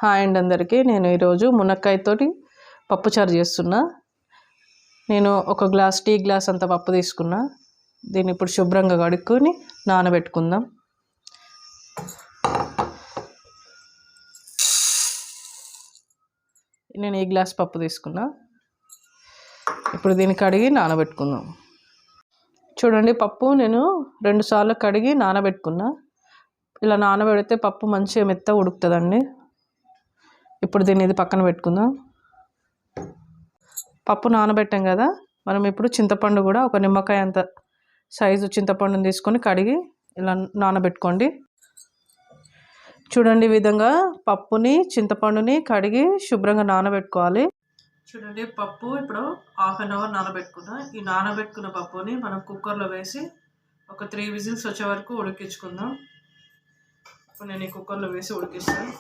Hi అండి అందరికీ. నేను ఈరోజు మునక్కాయతోటి పప్పుచారు చేస్తున్నా. నేను ఒక టీ గ్లాస్ అంత పప్పు తీసుకున్నా. దీన్ని ఇప్పుడు శుభ్రంగా కడుక్కొని నానబెట్టుకుందాం. నేను ఈ గ్లాస్ పప్పు తీసుకున్నా. ఇప్పుడు దీన్ని కడిగి నానబెట్టుకుందాం. చూడండి, పప్పు నేను 2 సార్లు కడిగి నానబెట్టుకున్నా. ఇలా నానబెడితే పప్పు మంచిగా మెత్తగా ఉడుకుతుందండి. ఇప్పుడు దీన్ని ఇది పక్కన పెట్టుకుందాం. పప్పు నానబెట్టాం కదా, మనం ఇప్పుడు చింతపండు కూడా ఒక నిమ్మకాయ అంత సైజు చింతపండుని తీసుకొని కడిగి ఇలా నానబెట్టుకోండి. చూడండి, ఈ విధంగా పప్పుని చింతపండుని కడిగి శుభ్రంగా నానబెట్టుకోవాలి. చూడండి, పప్పు ఇప్పుడు 1/2 అవర్ నానబెట్టుకున్నా. ఈ నానబెట్టుకున్న పప్పుని మనం కుక్కర్లో వేసి ఒక 3 విజిల్స్ వచ్చే వరకు ఉడికించుకుందాం. ఇప్పుడు నేను ఈ కుక్కర్లో వేసి ఉడికిస్తాను.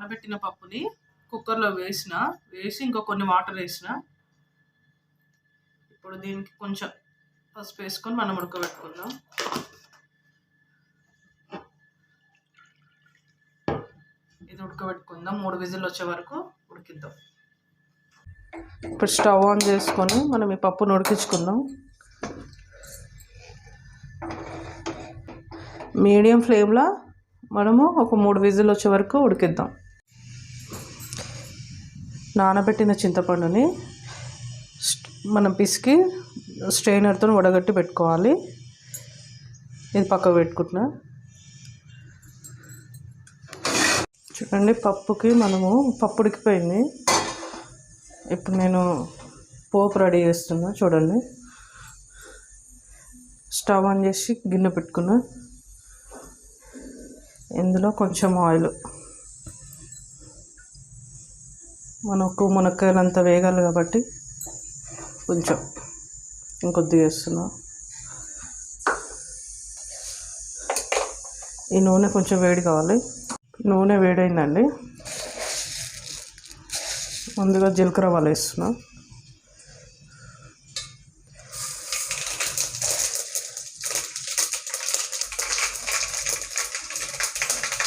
నానబెట్టిన పప్పుని కుక్కర్లో వేసి ఇంకో కొన్ని వాటర్ వేసిన. ఇప్పుడు దీనికి కొంచెం పసుపు వేసుకొని మనం ఉడకబెట్టుకుందాం. ఇది ఉడకబెట్టుకుందాం. 3 విజిల్ వచ్చే వరకు ఉడికిద్దాం. ఇప్పుడు స్టవ్ ఆన్ చేసుకొని మనం ఈ పప్పును ఉడికించుకుందాం. మీడియం ఫ్లేమ్లో మనము ఒక 3 విజిల్ వచ్చే వరకు ఉడికిద్దాం. నానబెట్టిన చింతపండుని మనం పిసికి స్ట్రైనర్తో వడగట్టి పెట్టుకోవాలి. ఇది పక్కకు పెట్టుకుంటున్నా. చూడండి, పప్పు ఉడికిపోయింది. ఇప్పుడు నేను పోపు రెడీ చేస్తున్నా. చూడండి, స్టవ్ ఆన్ చేసి గిన్నె పెట్టుకున్నా. ఇందులో కొంచెం ఆయిల్, మనకు మునక్కాయలంతా వేగాలి కాబట్టి కొంచెం ఇంకొద్దిగా వేస్తున్నా. ఈ నూనె కొంచెం వేడి కావాలి. నూనె వేడైందండి. ముందుగా జీలకర్ర ఆవాలు వేస్తున్నా.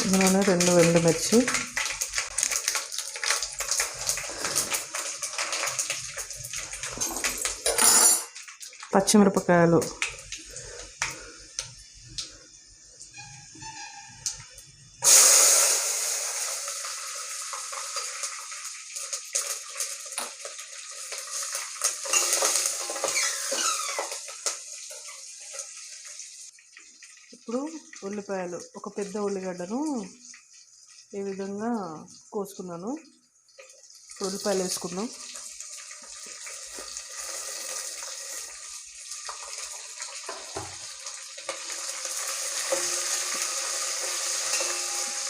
ఇందులోనే 2 ఎండుమిర్చి, పచ్చిమిరపకాయలు, ఇప్పుడు ఉల్లిపాయలు, ఒక పెద్ద ఉల్లిగడ్డను ఈ విధంగా కోసుకున్నాను. ఉల్లిపాయలు వేసుకున్నాం.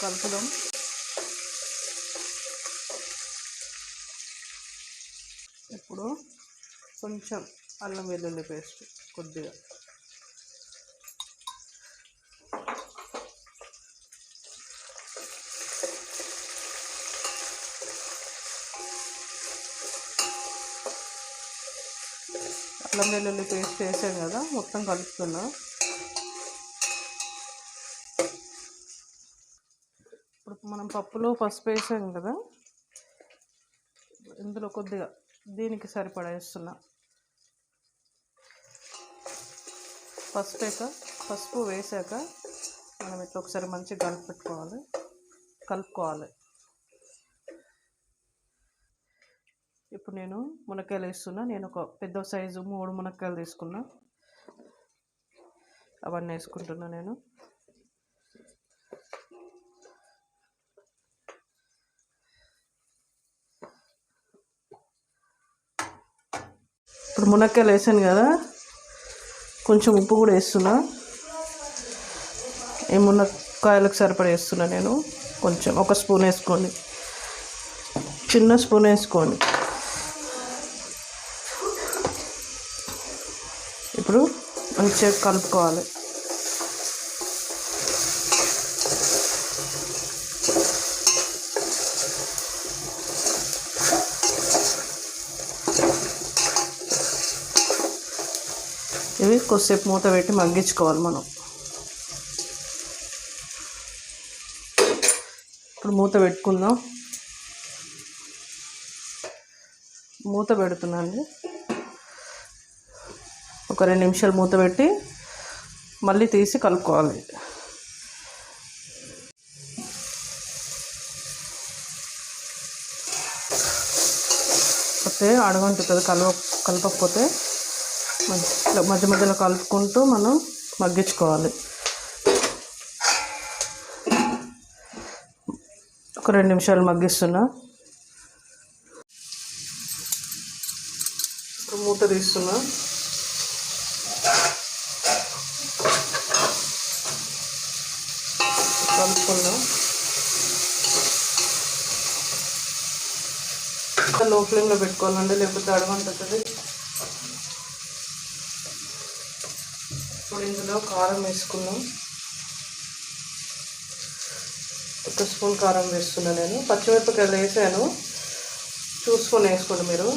కలుపుదాం. ఇప్పుడు కొంచెం అల్లం వెల్లుల్లి పేస్ట్ కొద్దిగా, అల్లం వెల్లుల్లి పేస్ట్ వేసాం కదా, మొత్తం కలుపుతున్నా. ఇప్పుడు మనం పప్పులో పసుపు వేసాం కదా, ఇందులో కొద్దిగా దీనికి సరిపడా వేస్తున్నా. పసుపు వేసాక మనం ఇట్లా ఒకసారి మంచిగా కలుపుకోవాలి. ఇప్పుడు నేను మునక్కాయలు వేస్తున్నా. నేను ఒక పెద్ద సైజు 3 మునక్కాయలు తీసుకున్నా. అవన్నీ వేసుకుంటున్నా నేను. ఇప్పుడు మునక్కాయలు వేసాను కదా, కొంచెం ఉప్పు కూడా వేస్తున్నా. ఈ మునక్కాయలకు సరిపడా వేస్తున్నా నేను. కొంచెం ఒక స్పూన్ వేసుకోండి, చిన్న స్పూన్ వేసుకోండి. ఇప్పుడు మంచిగా కలుపుకోవాలి. ఇవి కొద్దిసేపు మూత పెట్టి మగ్గించుకోవాలి మనం. ఇప్పుడు మూత పెట్టుకుందాం. మూత పెడుతున్నాండి. ఒక 2 నిమిషాలు మూత పెట్టి మళ్ళీ తీసి కలుపుకోవాలి. పోతే అడగంటుతుంది కలపకపోతే మధ్య మధ్యలో కలుపుకుంటూ మనం మగ్గించుకోవాలి. ఒక 2 నిమిషాలు మగ్గిస్తున్నా. ఇప్పుడు మూత తీస్తున్నా. కలుపుకున్నా. లో ఫ్లేమ్లో పెట్టుకోవాలండి, లేకపోతే అడగంటుతుంది. ఇప్పుడు ఇందులో కారం వేసుకున్నాం. 1 స్పూన్ కారం వేస్తున్నాను నేను. పచ్చిమిరపకాయలు వేసాను, చూసుకొని వేసుకోండి మీరు.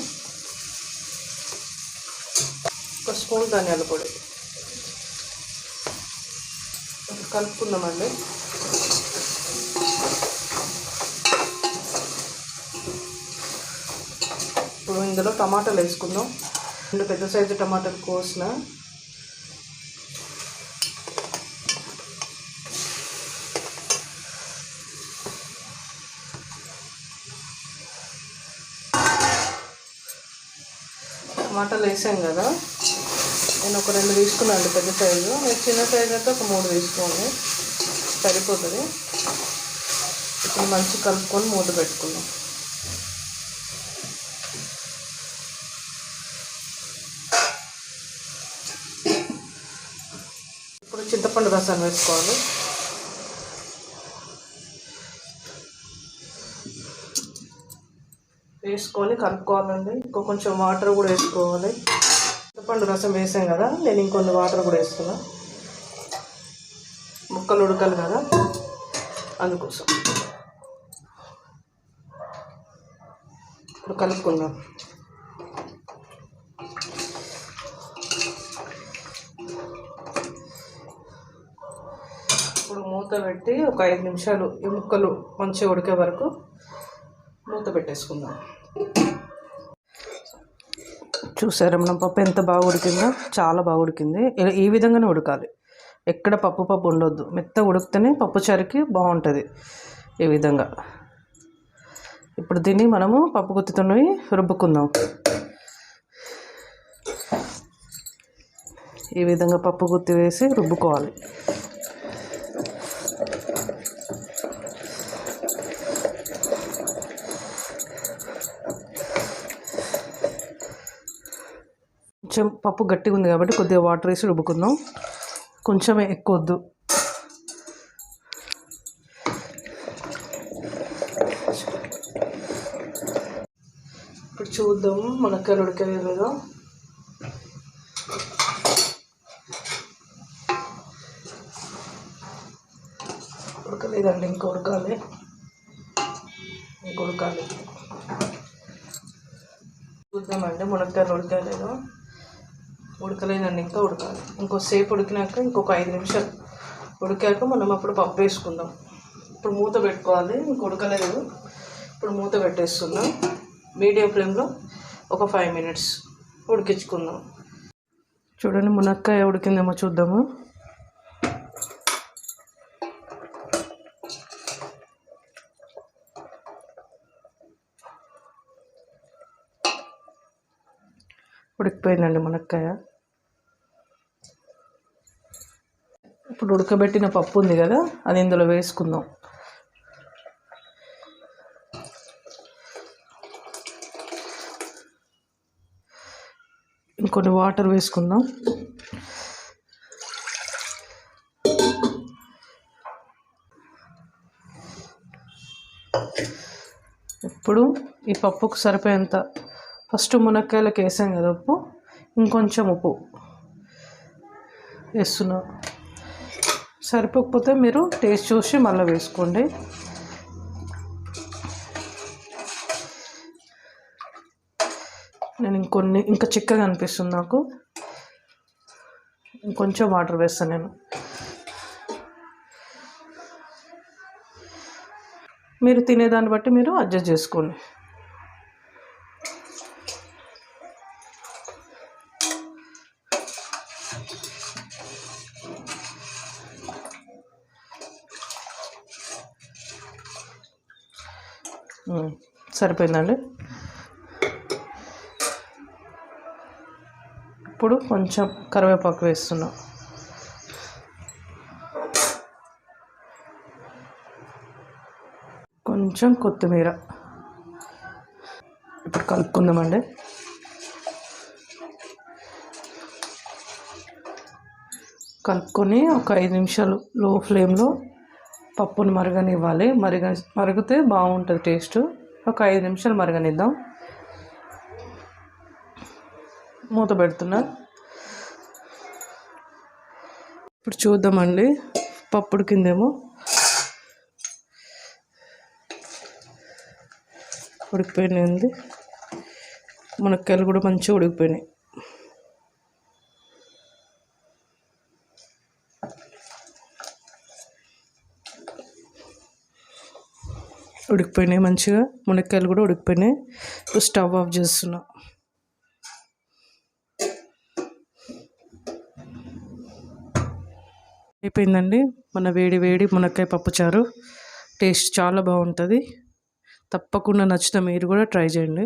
1 స్పూన్ ధనియాల పొడి కలుపుకుందామండి. ఇప్పుడు ఇందులో టమాటాలు వేసుకుందాం. 2 పెద్ద సైజు టమాటాలు కోసిన. టమాటాలు వేసాం కదా, నేను ఒక 2 తీసుకున్నాను పెద్ద సైజు. నేను చిన్న సైజు అయితే ఒక 3 తీసుకోండి, సరిపోతుంది. ఇప్పుడు మంచిగా కలుపుకొని మూత పెట్టుకుందాం. ఇప్పుడు చింతపండు రసాన్ని వేసుకోవాలి. వేసుకొని కలుపుకోవాలండి. కొంచెం వాటర్ కూడా వేసుకోవాలి. చింతపండు రసం వేసాం కదా, నేను ఇంకొన్ని వాటర్ కూడా వేస్తున్నా. ముక్కలు ఉడకాలి కదా, అందుకోసం. ఇప్పుడు కలుపుకుందాం. ఇప్పుడు మూత పెట్టి ఒక 5 నిమిషాలు ఈ ముక్కలు మంచిగా ఉడికే వరకు మూత పెట్టేసుకుందాం. చూసారా మనం పప్పు ఎంత బాగా ఉడికిందో? చాలా బాగా ఉడికింది. ఈ విధంగానే ఉడకాలి, ఎక్కడ పప్పు ఉండొద్దు. మెత్త ఉడికితేనే పప్పుచారుకి బాగుంటుంది. ఈ విధంగా ఇప్పుడు దీన్ని మనము పప్పు గుత్తితో రుబ్బుకుందాం. ఈ విధంగా పప్పు గుత్తి వేసి రుబ్బుకోవాలి. కొంచెం పప్పు గట్టిగా ఉంది కాబట్టి కొద్దిగా వాటర్ వేసి రుబ్బుకుందాం. కొంచెమే, ఎక్కువ వద్దు. ఇప్పుడు చూద్దాం మునక్కాయలు ఉడకలేదు లేదో. ఉడకలేదండి, ఇంకా ఉడకాలి. చూద్దామండి మునక్కాయలు ఉడకలేదు. ఉడకలేదండి, ఇంకా ఉడకాలి. ఇంకోసేపు ఉడికినాక ఇంకొక 5 నిమిషాలు ఉడికాక మనం అప్పుడు పప్పు వేసుకుందాం. ఇప్పుడు మూత పెట్టుకోవాలి. ఇంక ఉడకలేదు. ఇప్పుడు మూత పెట్టేస్తున్నాం. మీడియం ఫ్లేమ్లో ఒక 5 మినిట్స్ ఉడికించుకుందాం. చూడండి మునక్కాయ ఉడికిందేమో చూద్దాము. ఉడికిపోయిందండి మునక్కాయ. ఇప్పుడు ఉడకబెట్టిన పప్పు ఉంది కదా, అది ఇందులో వేసుకుందాం. ఇంకొన్ని వాటర్ వేసుకుందాం. ఇప్పుడు ఈ పప్పుకు సరిపోయేంత ఫస్ట్ మునక్కాయలకు వేసాం కదా ఉప్పు, ఇంకొంచెం ఉప్పు వేస్తున్నా. సరిపోకపోతే మీరు టేస్ట్ చూసి మళ్ళీ వేసుకోండి. నేను ఇంకా చిక్కగా అనిపిస్తుంది నాకు, ఇంకొంచెం వాటర్ వేస్తాను నేను. మీరు తినేదాన్ని బట్టి మీరు అడ్జస్ట్ చేసుకోండి. సరిపోయిందండి. ఇప్పుడు కొంచెం కరివేపాకు వేస్తున్నాం. కొంచెం కొత్తిమీర. ఇప్పుడు కలుపుకుందామండి. కలుపుకొని ఒక 5 నిమిషాలు లో ఫ్లేమ్లో పప్పుని మరగనివ్వాలి. మరిగితే బాగుంటుంది టేస్ట్. ఒక 5 నిమిషాలు మరగనిద్దాం. మూత పెడుతున్నా. ఇప్పుడు చూద్దామండి. పప్పు ఉడికిందేమో. ఉడికిపోయింది. మునక్కాయలు కూడా మంచిగా ఉడికిపోయినాయి. మంచిగా మునక్కాయలు కూడా ఉడికిపోయినాయి. స్టవ్ ఆఫ్ చేస్తున్నా. అయిపోయిందండి మన వేడి వేడి మునక్కాయ పప్పుచారు. టేస్ట్ చాలా బాగుంటుంది. తప్పకుండా నచ్చితే మీరు కూడా ట్రై చేయండి.